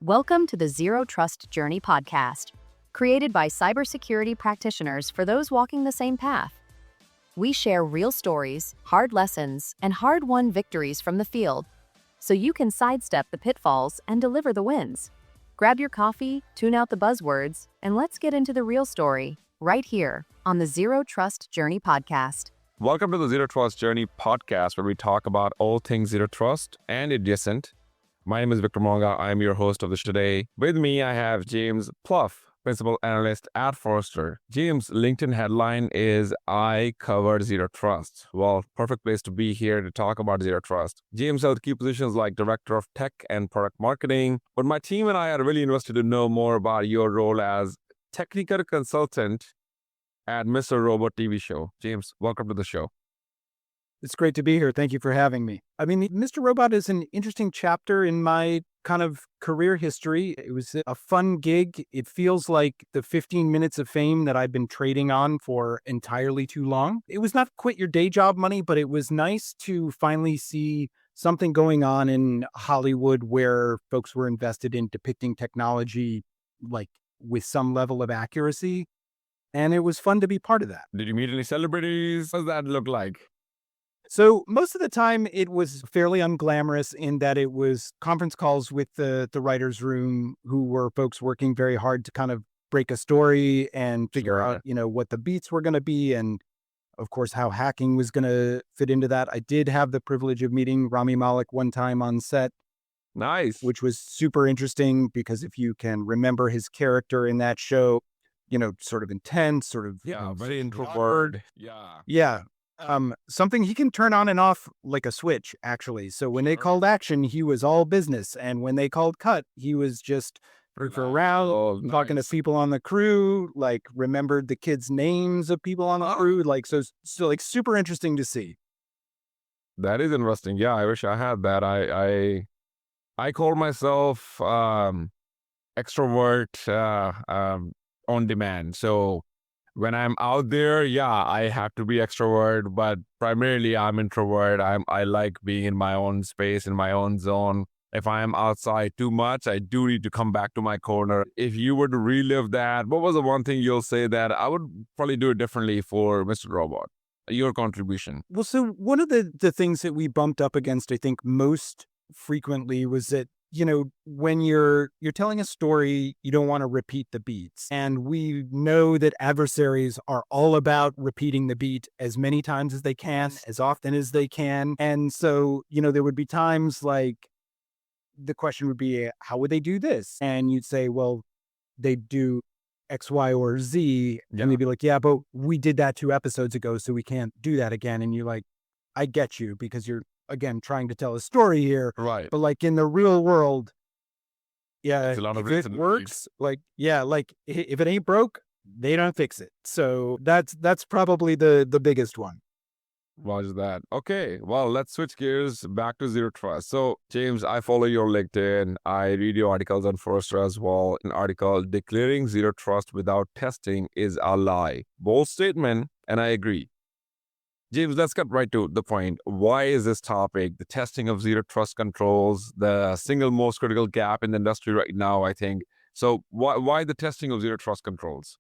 Welcome to the Zero Trust Journey podcast, created by cybersecurity practitioners for those walking the same path. We share real stories, hard lessons, and hard-won victories from the field, so you can sidestep the pitfalls and deliver the wins. Grab your coffee, tune out the buzzwords, and let's get into the real story, right here on the Zero Trust Journey podcast. Welcome to the Zero Trust Journey podcast, where we talk about all things zero trust and adjacent. My name is Victor Monga. I am your host of this today. With me, I have James Plouffe, Principal Analyst at Forrester. James' LinkedIn headline is, I covered Zero Trust. Well, perfect place to be here to talk about Zero Trust. James held key positions like Director of Tech and Product Marketing, but my team and I are really interested to know more about your role as technical consultant at Mr. Robot TV show. James, welcome to the show. It's great to be here. Thank you for having me. I mean, Mr. Robot is an interesting chapter in my kind of career history. It was a fun gig. It feels like the 15 minutes of fame that I've been trading on for entirely too long. It was not quit your day job money, but it was nice to finally see something going on in Hollywood where folks were invested in depicting technology like with some level of accuracy. And it was fun to be part of that. Did you meet any celebrities? What does that look like? So most of the time it was fairly unglamorous in that it was conference calls with the writer's room, who were folks working very hard to kind of break a story and figure out, what the beats were going to be. And of course, how hacking was going to fit into that. I did have the privilege of meeting Rami Malek one time on set. Nice. Which was super interesting because if you can remember his character in that show, sort of intense, sort of very introvert. Yeah. Something he can turn on and off like a switch, actually. So when they called action, he was all business. And when they called cut, he was just for around, talking to people on the crew, like remembered the kids' names of people on the crew. Like, so like super interesting to see. That is interesting. Yeah, I wish I had that. I call myself extrovert on demand. So when I'm out there, I have to be extrovert, but primarily I'm introvert. I like being in my own space, in my own zone. If I am outside too much, I do need to come back to my corner. If you were to relive that, what was the one thing you'll say that I would probably do it differently for Mr. Robot? Your contribution. Well, so one of the things that we bumped up against, I think, most frequently was that, when you're telling a story, you don't want to repeat the beats. And we know that adversaries are all about repeating the beat as many times as they can, as often as they can. And so, there would be times like the question would be, how would they do this? And you'd say, well, they do X, Y, or Z. And they'd be like, yeah, but we did that 2 episodes ago, so we can't do that again. And you're like, I get you, because you're, again, trying to tell a story here. Right. But like in the real world, if it works, if it ain't broke, they don't fix it. So that's probably the biggest one. Roger that. Okay, well, let's switch gears back to Zero Trust. So, James, I follow your LinkedIn. I read your articles on Forrester as well. An article, Declaring Zero Trust Without Testing is a Lie. Bold statement, and I agree. James, let's get right to the point. Why is this topic, the testing of zero trust controls, the single most critical gap in the industry right now, I think? So why the testing of zero trust controls?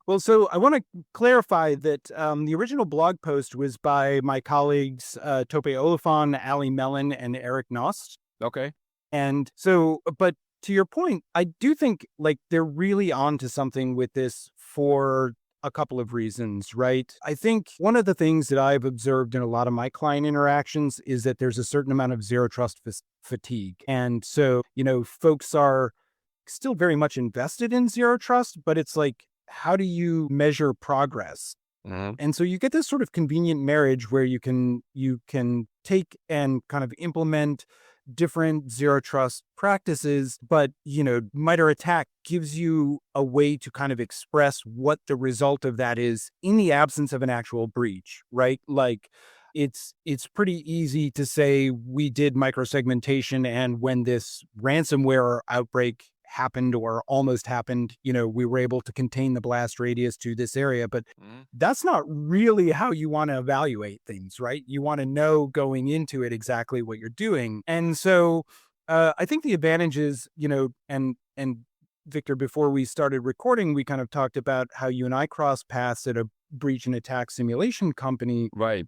Well, so I want to clarify that the original blog post was by my colleagues, Tope Olafon, Ali Mellon, and Eric Nost. Okay. And so, but to your point, I do think like they're really onto something with this for a couple of reasons, right? I think one of the things that I've observed in a lot of my client interactions is that there's a certain amount of zero trust fatigue. And so, folks are still very much invested in zero trust, but it's like, how do you measure progress? Mm-hmm. And so you get this sort of convenient marriage where you can take and kind of implement different zero trust practices, but MITRE ATT&CK gives you a way to kind of express what the result of that is in the absence of an actual breach, right? Like it's pretty easy to say we did microsegmentation, and when this ransomware outbreak happened or almost happened, we were able to contain the blast radius to this area. But that's not really how you want to evaluate things, right? You want to know going into it exactly what you're doing. And so I think the advantage is, and Victor, before we started recording, we kind of talked about how you and I crossed paths at a breach and attack simulation company. Right.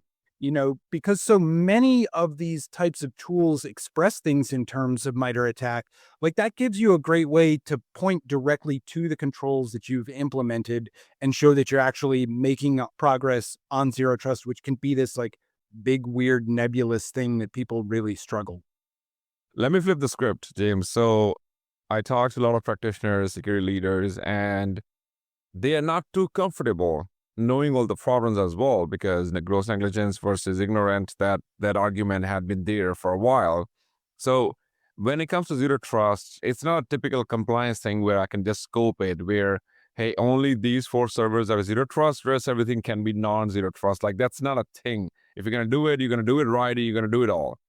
Because so many of these types of tools express things in terms of MITRE ATT&CK, like that gives you a great way to point directly to the controls that you've implemented and show that you're actually making progress on zero trust, which can be this like big, weird, nebulous thing that people really struggle. Let me flip the script, James. So I talked to a lot of practitioners, security leaders, and they are not too comfortable knowing all the problems as well, because the gross negligence versus ignorance, that argument had been there for a while. So when it comes to zero trust, it's not a typical compliance thing where I can just scope it, where, hey, only these 4 servers are zero trust, rest everything can be non-zero trust. Like, that's not a thing. If you're going to do it, you're going to do it right, you're going to do it all.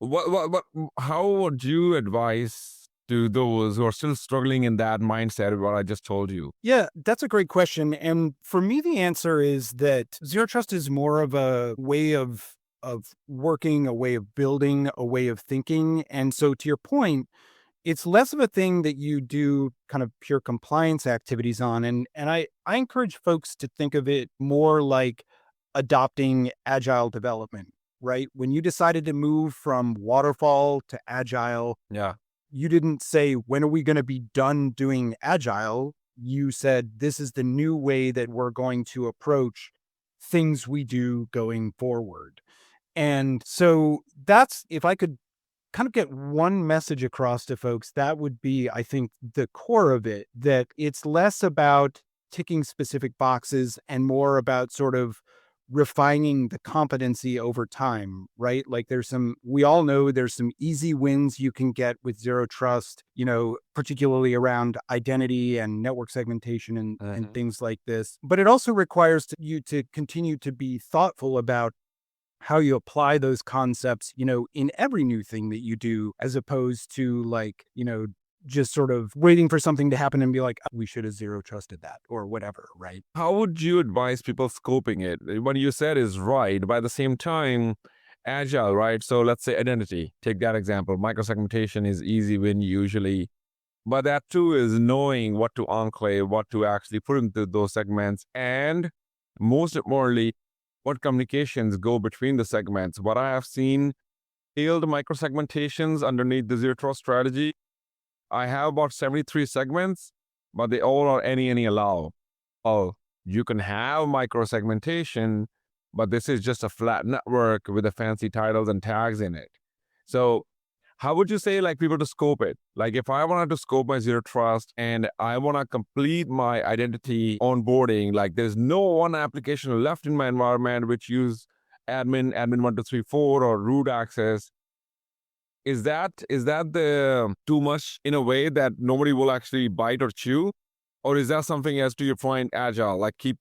How would you advise to those who are still struggling in that mindset, what I just told you? Yeah, that's a great question. And for me, the answer is that zero trust is more of a way of working, a way of building, a way of thinking. And so to your point, it's less of a thing that you do kind of pure compliance activities on. And I encourage folks to think of it more like adopting agile development, right? When you decided to move from waterfall to agile, Yeah. you didn't say, when are we going to be done doing agile? You said, this is the new way that we're going to approach things we do going forward. And so that's, if I could kind of get one message across to folks, that would be, I think, the core of it, that it's less about ticking specific boxes and more about sort of refining the competency over time, right? Like we all know there's some easy wins you can get with zero trust, particularly around identity and network segmentation and things like this. But it also requires you to continue to be thoughtful about how you apply those concepts, in every new thing that you do, as opposed to just sort of waiting for something to happen and be like, "Oh, we should have zero trusted that," or whatever, right? How would you advise people scoping it? What you said is right, but at the same time, agile, right? So let's say identity. Take that example. Microsegmentation is easy win usually, but that too is knowing what to enclave, what to actually put into those segments, and most importantly, what communications go between the segments. What I have seen, failed microsegmentations underneath the zero trust strategy. I have about 73 segments, but they all are any allow. Oh, you can have microsegmentation, but this is just a flat network with the fancy titles and tags in it. So how would you say like people to scope it? Like if I wanted to scope my zero trust and I want to complete my identity onboarding, like there's no one application left in my environment which use admin 1234 or root access. Is that the too much in a way that nobody will actually bite or chew? Or is that something as to your point, agile, like keep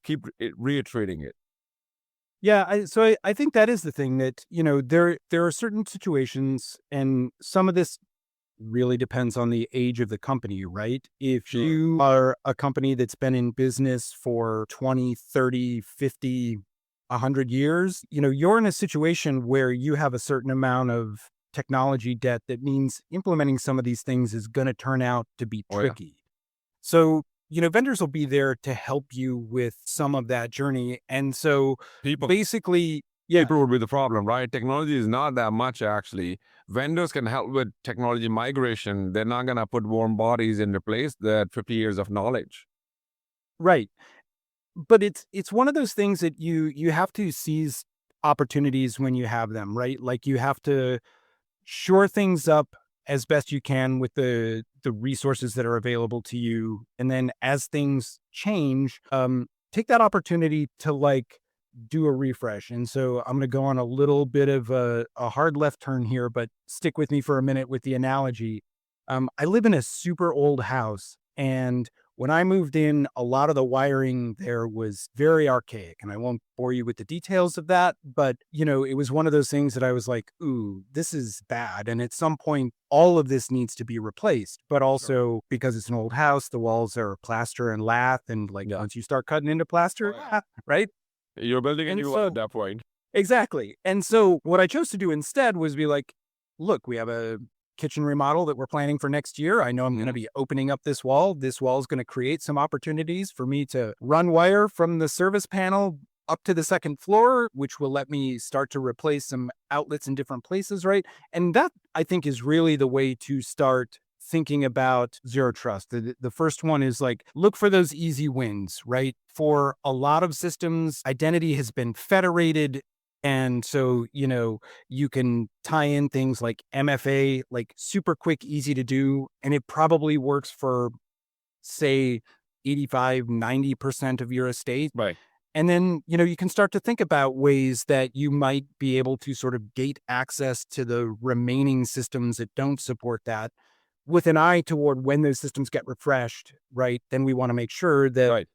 reiterating it? Yeah, I think that is the thing that, there are certain situations, and some of this really depends on the age of the company, right? If Sure. you are a company that's been in business for 20, 30, 50, 100 years, you're in a situation where you have a certain amount of technology debt that means implementing some of these things is going to turn out to be Oh yeah. tricky. So, vendors will be there to help you with some of that journey. And so People basically, yeah, people would be the problem, right? Technology is not that much actually. Vendors can help with technology migration. They're not gonna put warm bodies and replace that 50 years of knowledge. right. But it's one of those things that you have to seize opportunities when you have them, right? Like you have to shore things up as best you can with the resources that are available to you, and then as things change, take that opportunity to do a refresh. And so I'm going to go on a little bit of a hard left turn here, but stick with me for a minute with the analogy. I live in a super old house, and when I moved in, a lot of the wiring there was very archaic, and I won't bore you with the details of that, but it was one of those things that I was like, ooh, this is bad. And at some point, all of this needs to be replaced. But also because it's an old house, the walls are plaster and lath. And Yeah. once you start cutting into plaster, Oh, yeah. right? You're building a And new one so at that point. exactly. And so what I chose to do instead was be like, look, we have a kitchen remodel that we're planning for next year. I know I'm going to be opening up this wall. This wall is going to create some opportunities for me to run wire from the service panel up to the second floor, which will let me start to replace some outlets in different places, right? And that, I think, is really the way to start thinking about zero trust. The first one is like, look for those easy wins, right? For a lot of systems, identity has been federated. And so, you can tie in things like MFA, like super quick, easy to do. And it probably works for, say, 85, 90% of your estate. Right. And then, you can start to think about ways that you might be able to sort of gate access to the remaining systems that don't support that, with an eye toward when those systems get refreshed, right? Then we want to make sure that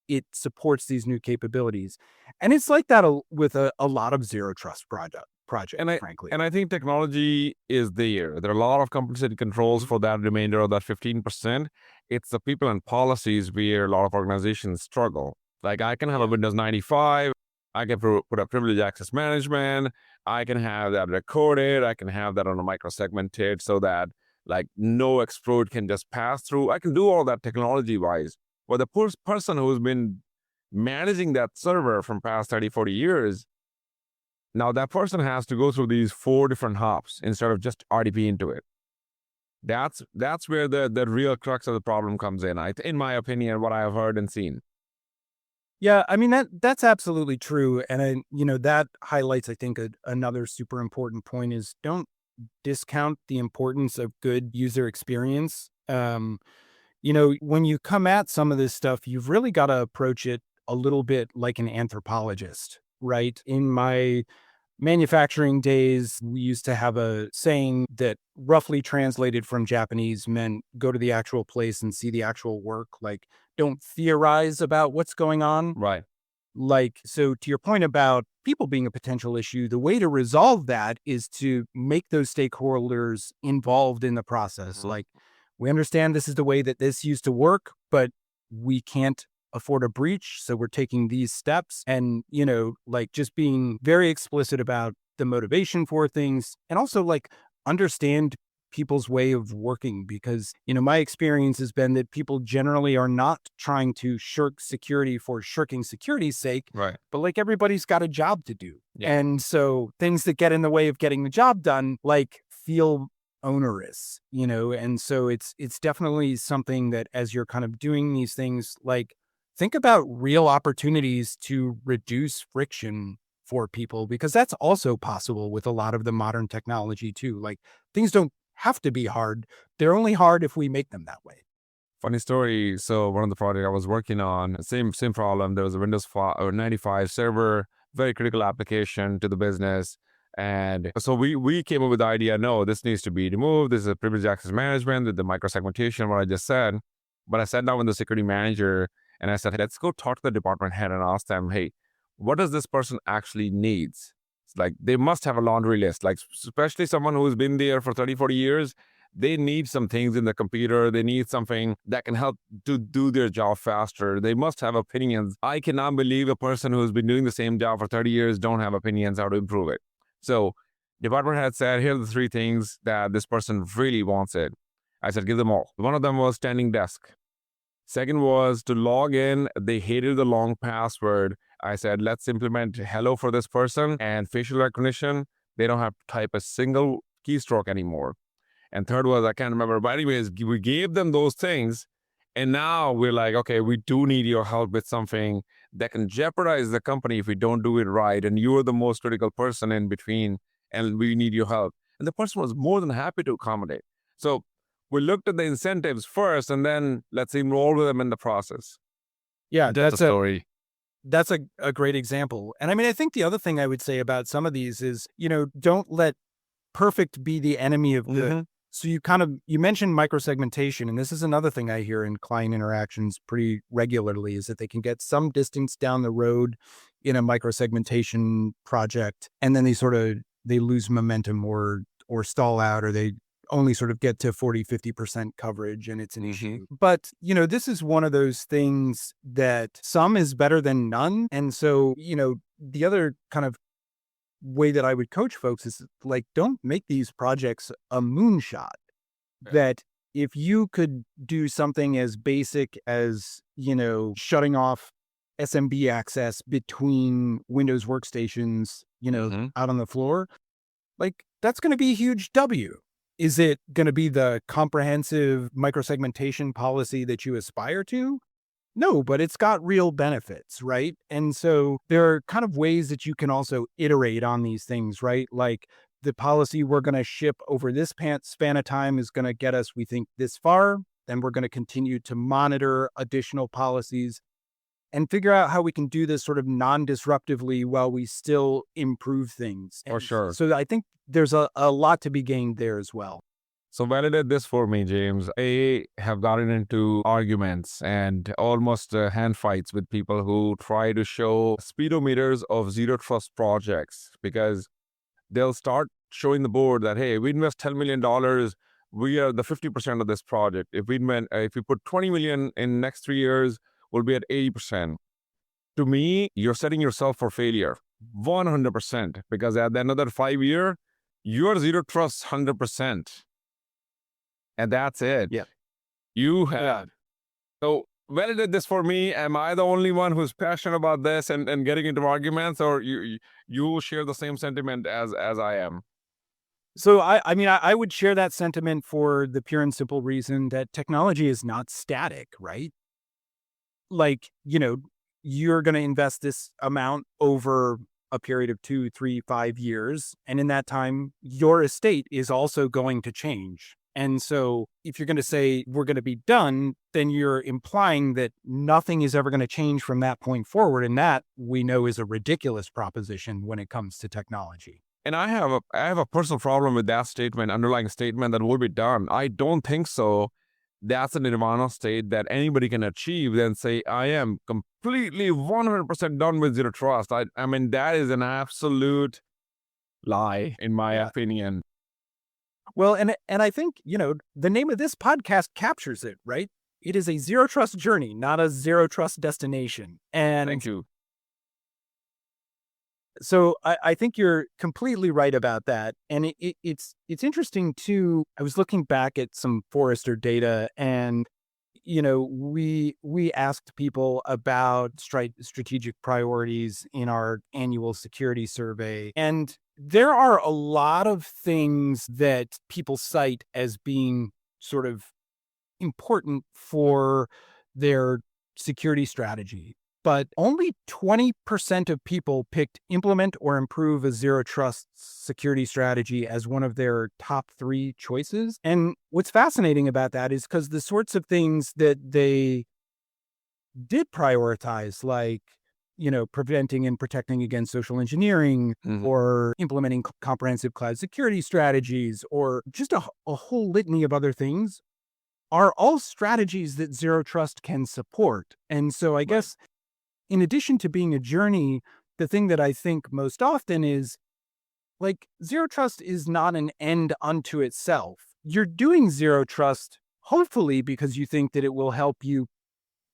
it supports these new capabilities. And it's like that with a lot of zero trust projects, frankly. And I think technology is there. There are a lot of compensating controls for that remainder of that 15%. It's the people and policies where a lot of organizations struggle. Like I can have a Windows 95, I can put a privileged access management, I can have that recorded, I can have that on a microsegmented so that like no exploit can just pass through. I can do all that technology-wise. But the person who's been managing that server from past 30, 40 years, now that person has to go through these 4 different hops instead of just RDP into it. That's where the real crux of the problem comes in my opinion, what I have heard and seen. Yeah, I mean, that's absolutely true. And, that highlights, I think, another super important point is don't discount the importance of good user experience. When you come at some of this stuff, you've really got to approach it a little bit like an anthropologist, right? In my manufacturing days, we used to have a saying that roughly translated from Japanese meant go to the actual place and see the actual work. Like, don't theorize about what's going on. Right. Like, so to your point about people being a potential issue, the way to resolve that is to make those stakeholders involved in the process. Like, we understand this is the way that this used to work, but we can't afford a breach. So we're taking these steps and, like just being very explicit about the motivation for things and also like understand people's way of working, because, my experience has been that people generally are not trying to shirk security for shirking security's sake, right? But like everybody's got a job to do. Yeah. And so things that get in the way of getting the job done, like feel onerous, and so it's definitely something that as you're kind of doing these things, like think about real opportunities to reduce friction for people, because that's also possible with a lot of the modern technology too. Like things don't have to be hard. They're only hard if we make them that way. Funny story. So one of the projects I was working on, same problem. There was a Windows 95 server, very critical application to the business. And so we came up with the idea, no, this needs to be removed. This is a privileged access management with the microsegmentation, what I just said. But I sat down with the security manager and I said, let's go talk to the department head and ask them, hey, what does this person actually needs? Like they must have a laundry list, like especially someone who's been there for 30, 40 years, they need some things in the computer. They need something that can help to do their job faster. They must have opinions. I cannot believe a person who's been doing the same job for 30 years don't have opinions how to improve it. So department head said, here are the 3 things that this person really wants it. I said, give them all. One of them was standing desk. Second was to log in. They hated the long password. I said, let's implement hello for this person and facial recognition. They don't have to type a single keystroke anymore. And third was, I can't remember, but anyways, we gave them those things. And now we're like, okay, we do need your help with something that can jeopardize the company if we don't do it right. And you're the most critical person in between, and we need your help. And the person was more than happy to accommodate. So we looked at the incentives first, and then let's enroll them in the process. Yeah, that's a story. That's a great example. And I mean, I think the other thing I would say about some of these is, don't let perfect be the enemy of good. So you mentioned microsegmentation, and this is another thing I hear in client interactions pretty regularly, is that they can get some distance down the road in a microsegmentation project, and then they lose momentum or stall out, or they only sort of get to 40, 50% coverage, and it's an issue. But, this is one of those things that some is better than none. And so, the other kind of way that I would coach folks is like, don't make these projects a moonshot. Yeah. That if you could do something as basic as, shutting off SMB access between Windows workstations, out on the floor, like that's going to be a huge W. Is it going to be the comprehensive microsegmentation policy that you aspire to? No, but it's got real benefits, right? And so there are kind of ways that you can also iterate on these things, right? Like the policy we're going to ship over this span of time is going to get us, we think, this far. Then we're going to continue to monitor additional policies and figure out how we can do this sort of non-disruptively while we still improve things. For And sure. so I think there's a lot to be gained there as well. So validate this for me, James. I have gotten into arguments and almost hand fights with people who try to show speedometers of zero trust projects, because they'll start showing the board that, hey, we invest $10 million, we are the 50% of this project. If we put 20 million in next 3 years, we'll be at 80%. To me, you're setting yourself for failure 100%, because at the another 5 year, you're zero trust 100%. And that's it. Yeah. You have. So validate this for me. Am I the only one who's passionate about this and getting into arguments, or you share the same sentiment as I am? So I would share that sentiment for the pure and simple reason that technology is not static, right? Like, you're going to invest this amount over a period of 2, 3, 5 years. And in that time, your estate is also going to change. And so if you're going to say we're going to be done, then you're implying that nothing is ever going to change from that point forward. And that we know is a ridiculous proposition when it comes to technology. And I have a personal problem with that statement, underlying statement that will be done. I don't think so. That's a nirvana state that anybody can achieve, then say, I am completely 100% done with zero trust. I mean, that is an absolute lie, in my opinion. Well, and I think, the name of this podcast captures it, right? It is a zero trust journey, not a zero trust destination. And thank you. So I think you're completely right about that. And it's interesting too. I was looking back at some Forrester data, and we asked people about strategic priorities in our annual security survey. And there are a lot of things that people cite as being sort of important for their security strategy. But only 20% of people picked implement or improve a zero trust security strategy as one of their top 3 choices. And what's fascinating about that is because the sorts of things that they did prioritize, like, preventing and protecting against social engineering, or implementing comprehensive cloud security strategies, or just a whole litany of other things, are all strategies that zero trust can support. And so I guess, in addition to being a journey, the thing that I think most often is, like, zero trust is not an end unto itself. You're doing zero trust, hopefully, because you think that it will help you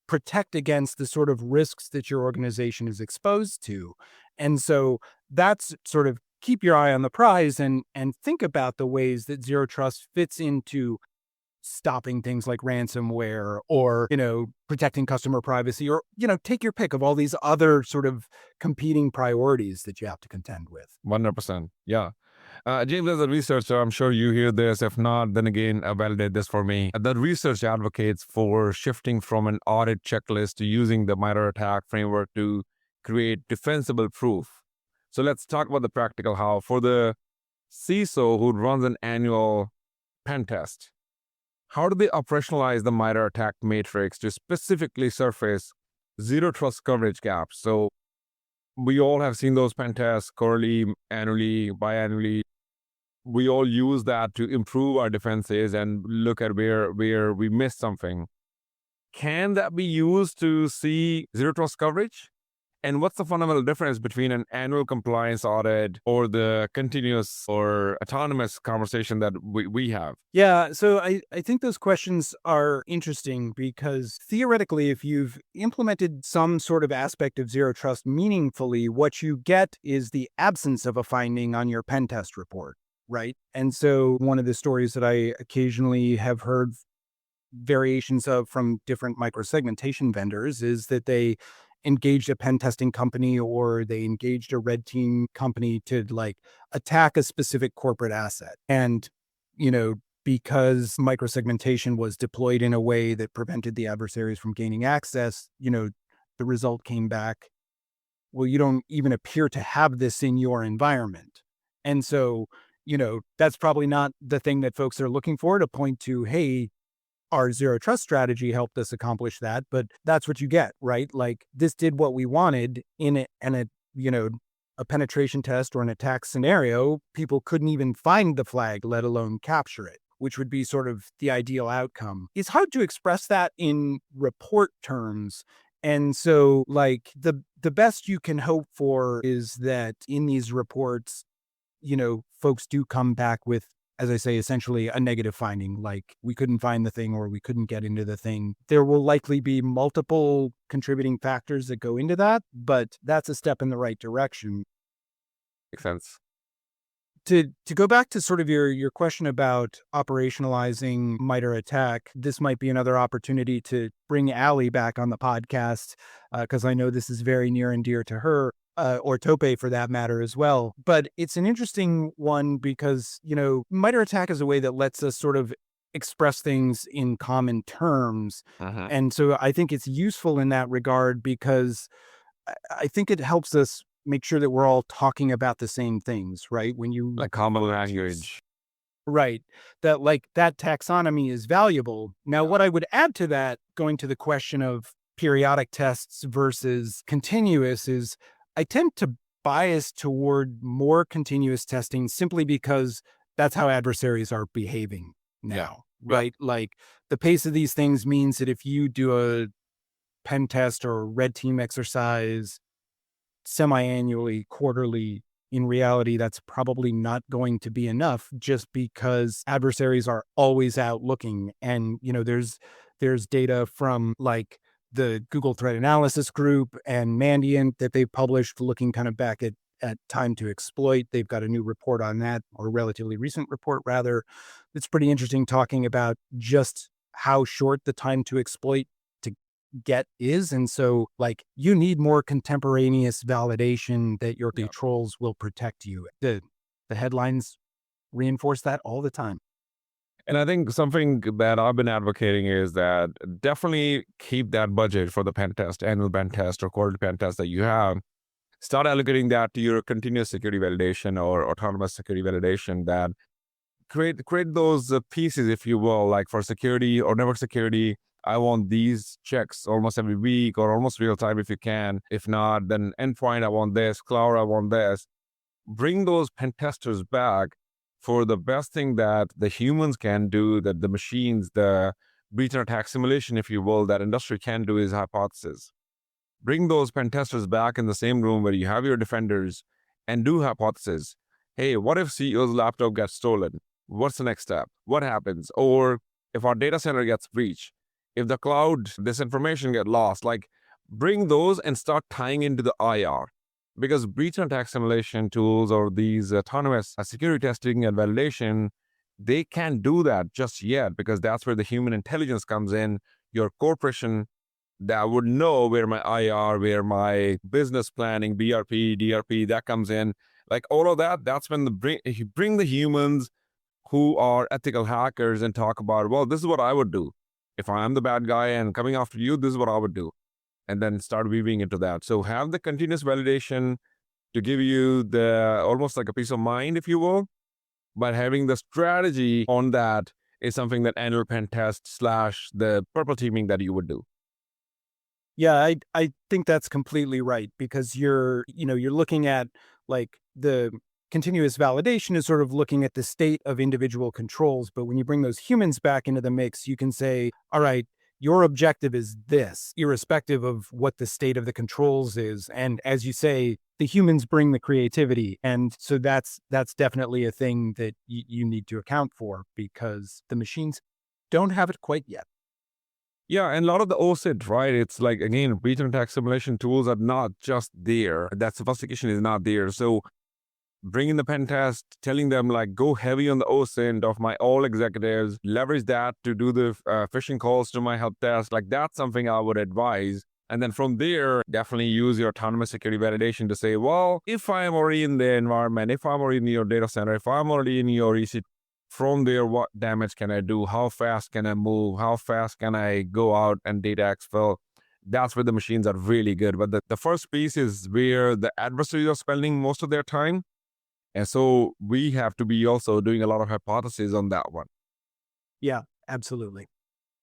protect against the sort of risks that your organization is exposed to. And so that's sort of keep your eye on the prize and think about the ways that zero trust fits into stopping things like ransomware, or, protecting customer privacy, or, take your pick of all these other sort of competing priorities that you have to contend with. 100%. Yeah. James, as a researcher, I'm sure you hear this. If not, then again, validate this for me. The research advocates for shifting from an audit checklist to using the MITRE ATT&CK framework to create defensible proof. So let's talk about the practical how. For the CISO who runs an annual pen test, how do they operationalize the MITRE ATT&CK matrix to specifically surface zero trust coverage gaps? So we all have seen those pen tests quarterly, annually, biannually. We all use that to improve our defenses and look at where we missed something. Can that be used to see zero trust coverage? And what's the fundamental difference between an annual compliance audit or the continuous or autonomous conversation that we have? Yeah, so I think those questions are interesting because theoretically, if you've implemented some sort of aspect of zero trust meaningfully, what you get is the absence of a finding on your pen test report, right? And so one of the stories that I occasionally have heard variations of from different microsegmentation vendors is that they engaged a pen testing company or they engaged a red team company to like attack a specific corporate asset. And, you know, because microsegmentation was deployed in a way that prevented the adversaries from gaining access, the result came back, well, you don't even appear to have this in your environment. And so, that's probably not the thing that folks are looking for to point to, hey, our zero trust strategy helped us accomplish that, but that's what you get, right? Like this did what we wanted in it, and a penetration test or an attack scenario, people couldn't even find the flag, let alone capture it, which would be sort of the ideal outcome. It's hard to express that in report terms. And so like the best you can hope for is that in these reports, folks do come back with, as I say, essentially a negative finding, like we couldn't find the thing or we couldn't get into the thing. There will likely be multiple contributing factors that go into that, but that's a step in the right direction. Makes sense. To go back to sort of your question about operationalizing MITRE ATT&CK, this might be another opportunity to bring Allie back on the podcast, because I know this is very near and dear to her. Or Tope for that matter as well. But it's an interesting one because, MITRE ATT&CK is a way that lets us sort of express things in common terms. Uh-huh. And so I think it's useful in that regard because I think it helps us make sure that we're all talking about the same things, right? When you Like common language. right, that like that taxonomy is valuable. Now, what I would add to that, going to the question of periodic tests versus continuous, is I tend to bias toward more continuous testing simply because that's how adversaries are behaving now, right? Like the pace of these things means that if you do a pen test or red team exercise semi-annually, quarterly, in reality, that's probably not going to be enough just because adversaries are always out looking. And, there's data from like the Google Threat Analysis Group and Mandiant that they've published looking kind of back at time to exploit. They've got a new report on that, or a relatively recent report rather. It's pretty interesting talking about just how short the time to exploit to get is. And so like you need more contemporaneous validation that your controls will protect you. The headlines reinforce that all the time. And I think something that I've been advocating is that definitely keep that budget for the pen test, annual pen test or quarterly pen test that you have. Start allocating that to your continuous security validation or autonomous security validation. That create those pieces, if you will, like for security or network security. I want these checks almost every week or almost real time if you can. If not, then endpoint, I want this. Cloud, I want this. Bring those pen testers back for the best thing that the humans can do, that the machines, the breach and attack simulation, if you will, that industry can do is hypothesis. Bring those pen testers back in the same room where you have your defenders and do hypothesis. Hey, what if CEO's laptop gets stolen? What's the next step? What happens? Or if our data center gets breached, if the cloud, this information get lost, like bring those and start tying into the IR. Because breach and attack simulation tools or these autonomous security testing and validation, they can't do that just yet because that's where the human intelligence comes in. Your corporation that would know where my IR, where my business planning, BRP, DRP, that comes in. Like all of that, that's when you bring the humans who are ethical hackers and talk about, well, this is what I would do. If I'm the bad guy and coming after you, this is what I would do. And then start weaving into that. So have the continuous validation to give you the almost like a peace of mind, if you will. But having the strategy on that is something that annual pen test / the purple teaming that you would do. Yeah, I think that's completely right because you're looking at like the continuous validation is sort of looking at the state of individual controls. But when you bring those humans back into the mix, you can say, all right, your objective is this, irrespective of what the state of the controls is. And as you say, the humans bring the creativity. And so that's definitely a thing that you need to account for, because the machines don't have it quite yet. Yeah, and a lot of the OSIT, right? It's like, again, breach and attack simulation tools are not just there. That sophistication is not there. So bringing the pen test, telling them like, go heavy on the OSINT of my all executives, leverage that to do the phishing calls to my help desk. Like, that's something I would advise. And then from there, definitely use your autonomous security validation to say, well, if I'm already in the environment, if I'm already in your data center, if I'm already in your EC, from there, what damage can I do? How fast can I move? How fast can I go out and data exfil? That's where the machines are really good. But the first piece is where the adversaries are spending most of their time. And so we have to be also doing a lot of hypotheses on that one. Yeah, absolutely.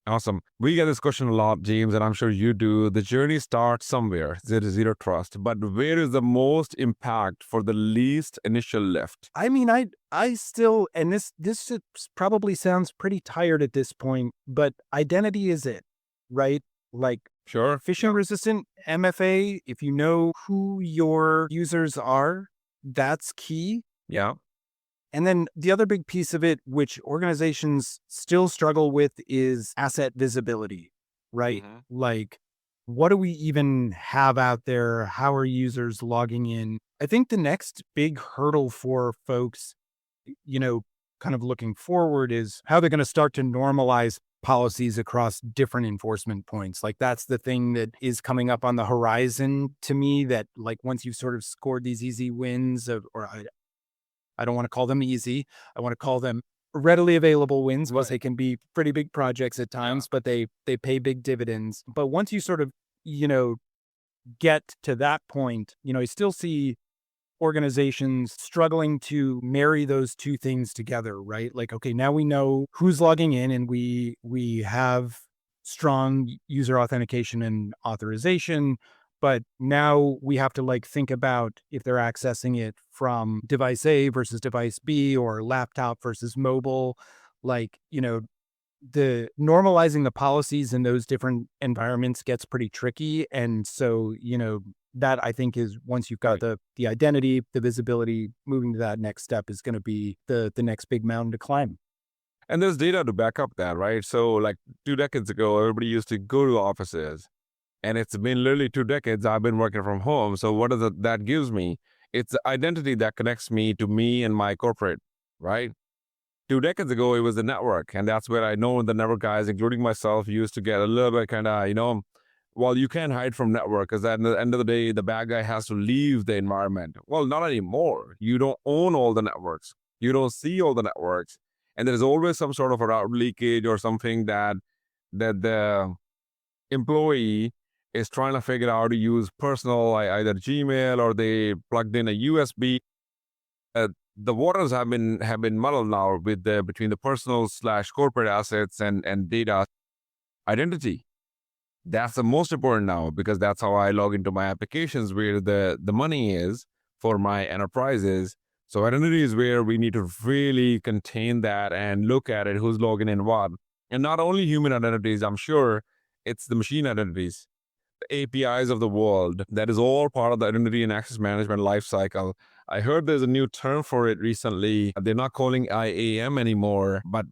Awesome. We get this question a lot, James, and I'm sure you do. The journey starts somewhere, zero trust, but where is the most impact for the least initial lift? I mean, I still, and this probably sounds pretty tired at this point, but identity is it, right? Like, Sure. phishing resistant MFA, if you know who your users are, that's key. Yeah. And then the other big piece of it, which organizations still struggle with, is asset visibility, right? Mhm. Like, what do we even have out there? How are users logging in? I think the next big hurdle for folks, kind of looking forward, is how they're going to start to normalize policies across different enforcement points. Like, that's the thing that is coming up on the horizon to me, that like once you've sort of scored these easy wins I don't want to call them easy. I want to call them readily available wins, because they can be pretty big projects at times, but they pay big dividends. But once you sort of, get to that point, I still see organizations struggling to marry those two things together, right? Like, okay, now we know who's logging in, and we have strong user authentication and authorization, but now we have to like think about if they're accessing it from device A versus device B, or laptop versus mobile. Like, the normalizing the policies in those different environments gets pretty tricky. And so, that I think is, once you've got the identity, the visibility, moving to that next step is going to be the next big mountain to climb. And there's data to back up that, right? So like 2 decades ago, everybody used to go to offices. And it's been literally 2 decades I've been working from home. So what that gives me? It's the identity that connects me to me and my corporate, right? 2 decades ago, it was the network. And that's where I know the network guys, including myself, used to get a little bit kind of, well, you can't hide from network, because at the end of the day, the bad guy has to leave the environment. Well, not anymore. You don't own all the networks. You don't see all the networks. And there's always some sort of a route leakage or something that the employee is trying to figure out to use personal, either Gmail, or they plugged in a USB. The waters have been muddled now with between the personal / corporate assets and data identity. That's the most important now, because that's how I log into my applications, where the money is for my enterprises. So identity is where we need to really contain that and look at it, who's logging in what. And not only human identities, I'm sure it's the machine identities, the APIs of the world. That is all part of the identity and access management lifecycle. I heard there's a new term for it recently. They're not calling IAM anymore, but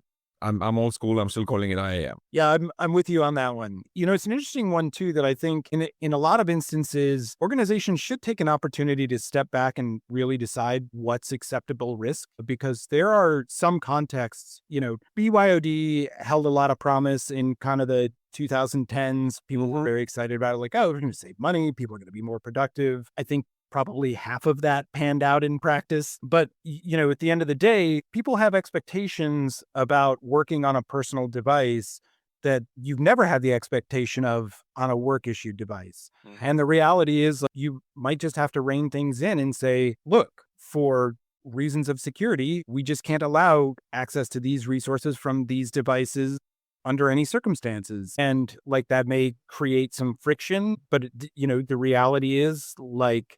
I'm old school. I'm still calling it IAM. Yeah, I'm with you on that one. It's an interesting one too, that I think in a lot of instances, organizations should take an opportunity to step back and really decide what's acceptable risk, because there are some contexts, BYOD held a lot of promise in kind of the 2010s. People were very excited about it, like, oh, we're going to save money. People are going to be more productive. I think probably half of that panned out in practice. But, at the end of the day, people have expectations about working on a personal device that you've never had the expectation of on a work issued device. And the reality is, you might just have to rein things in and say, look, for reasons of security, we just can't allow access to these resources from these devices under any circumstances. And like, that may create some friction, but the reality is, like,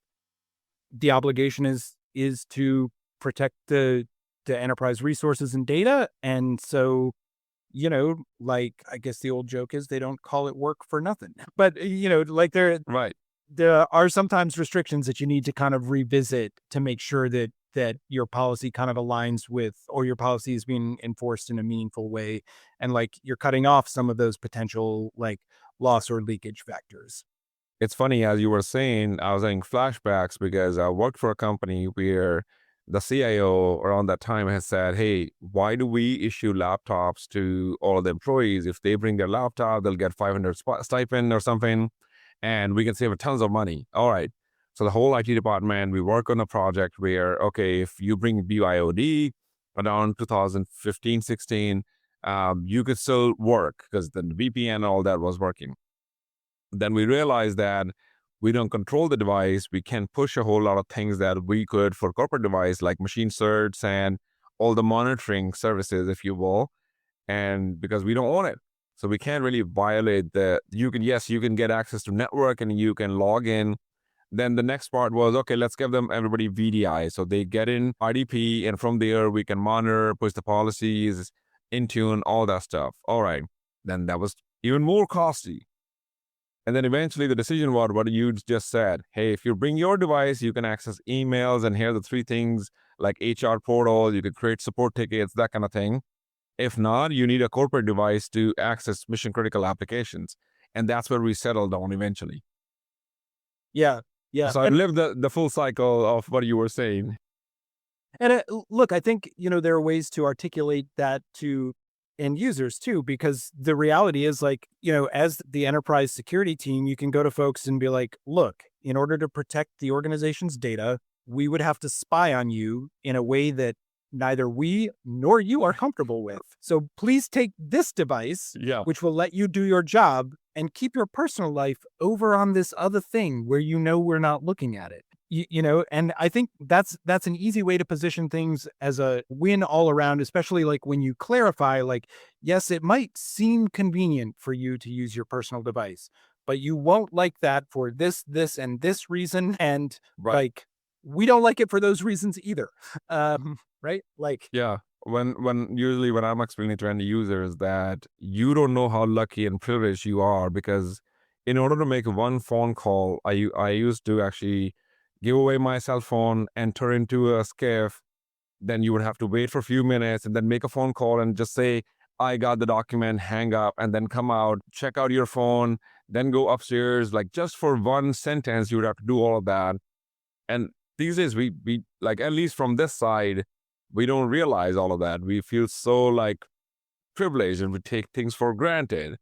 the obligation is to protect the enterprise resources and data. And so, like I guess the old joke is they don't call it work for nothing. But, like Right. there are sometimes restrictions that you need to kind of revisit to make sure that your policy kind of aligns with, or your policy is being enforced in a meaningful way. And like you're cutting off some of those potential like loss or leakage factors. It's funny, as you were saying, I was having flashbacks because I worked for a company where the CIO around that time has said, hey, why do we issue laptops to all the employees? If they bring their laptop, they'll get 500 stipend or something, and we can save tons of money. All right. So the whole IT department, we work on a project where, okay, if you bring BYOD around 2015, 16, you could still work because the VPN and all that was working. Then we realized that we don't control the device. We can push a whole lot of things that we could for corporate device, like machine certs and all the monitoring services, if you will. And because we don't own it. So we can't really violate you can get access to network and you can log in. Then the next part was, okay, let's give everybody VDI. So they get in IDP, and from there we can monitor, push the policies, Intune, all that stuff. All right. Then that was even more costly. And then eventually the decision was what you just said. Hey, if you bring your device, you can access emails, and here are the three things like HR portal, you could create support tickets, that kind of thing. If not, you need a corporate device to access mission critical applications. And that's where we settled on eventually. Yeah. Yeah. So I lived the full cycle of what you were saying. And look, I think, there are ways to articulate that to end users too, because the reality is like, as the enterprise security team, you can go to folks and be like, look, in order to protect the organization's data, we would have to spy on you in a way that neither we nor you are comfortable with. So please take this device, which will let you do your job, and keep your personal life over on this other thing where we're not looking at it. And I think that's an easy way to position things as a win all around, especially like when you clarify, like, yes, it might seem convenient for you to use your personal device, but you won't like that for this, and this reason. And like, we don't like it for those reasons either. Right? Like, yeah. Usually when I'm explaining to end users that you don't know how lucky and privileged you are, because in order to make one phone call, I used to actually give away my cell phone, enter into a SCIF, then you would have to wait for a few minutes and then make a phone call and just say, I got the document, hang up, and then come out, check out your phone, then go upstairs. Like just for one sentence, you would have to do all of that. And these days we like, at least from this side, we don't realize all of that. We feel so like privileged and we take things for granted.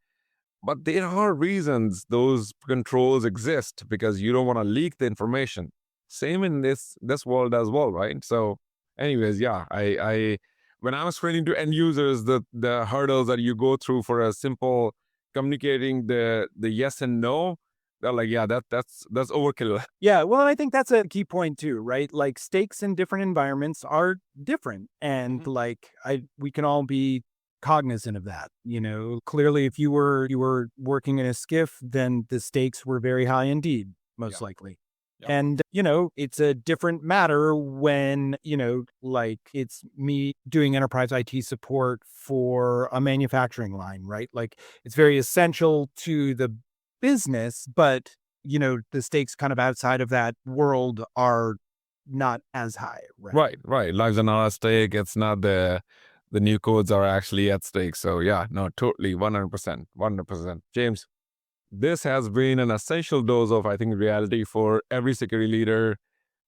But there are reasons those controls exist, because you don't want to leak the information. Same in this world as well, right? So anyways, yeah, I when I was explaining to end users the hurdles that you go through for a simple communicating the yes and no, they're like, yeah, that's overkill. Yeah, well, I think that's a key point too, right? Like stakes in different environments are different, and like we can all be cognizant of that. Clearly, if you were working in a SCIF, then the stakes were very high indeed, most likely. Yeah. And, it's a different matter when, like it's me doing enterprise IT support for a manufacturing line, right? Like it's very essential to the business, but, the stakes kind of outside of that world are not as high. Right. Lives are not at stake. It's not the new codes are actually at stake. So yeah, no, totally, 100%. James, this has been an essential dose of, I think, reality for every security leader.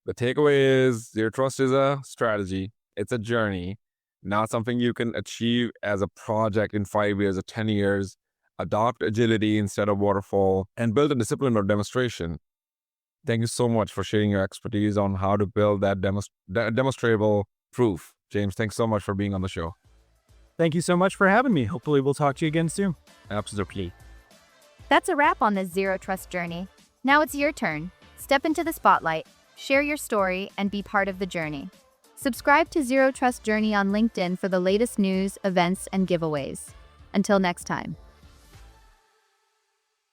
The takeaway is Zero Trust is a strategy. It's a journey, not something you can achieve as a project in 5 years or 10 years. Adopt agility instead of waterfall and build a discipline or demonstration. Thank you so much for sharing your expertise on how to build that demonstrable proof. James, thanks so much for being on the show. Thank you so much for having me. Hopefully we'll talk to you again soon. Absolutely. That's a wrap on this Zero Trust journey. Now it's your turn. Step into the spotlight, share your story, and be part of the journey. Subscribe to Zero Trust Journey on LinkedIn for the latest news, events, and giveaways. Until next time.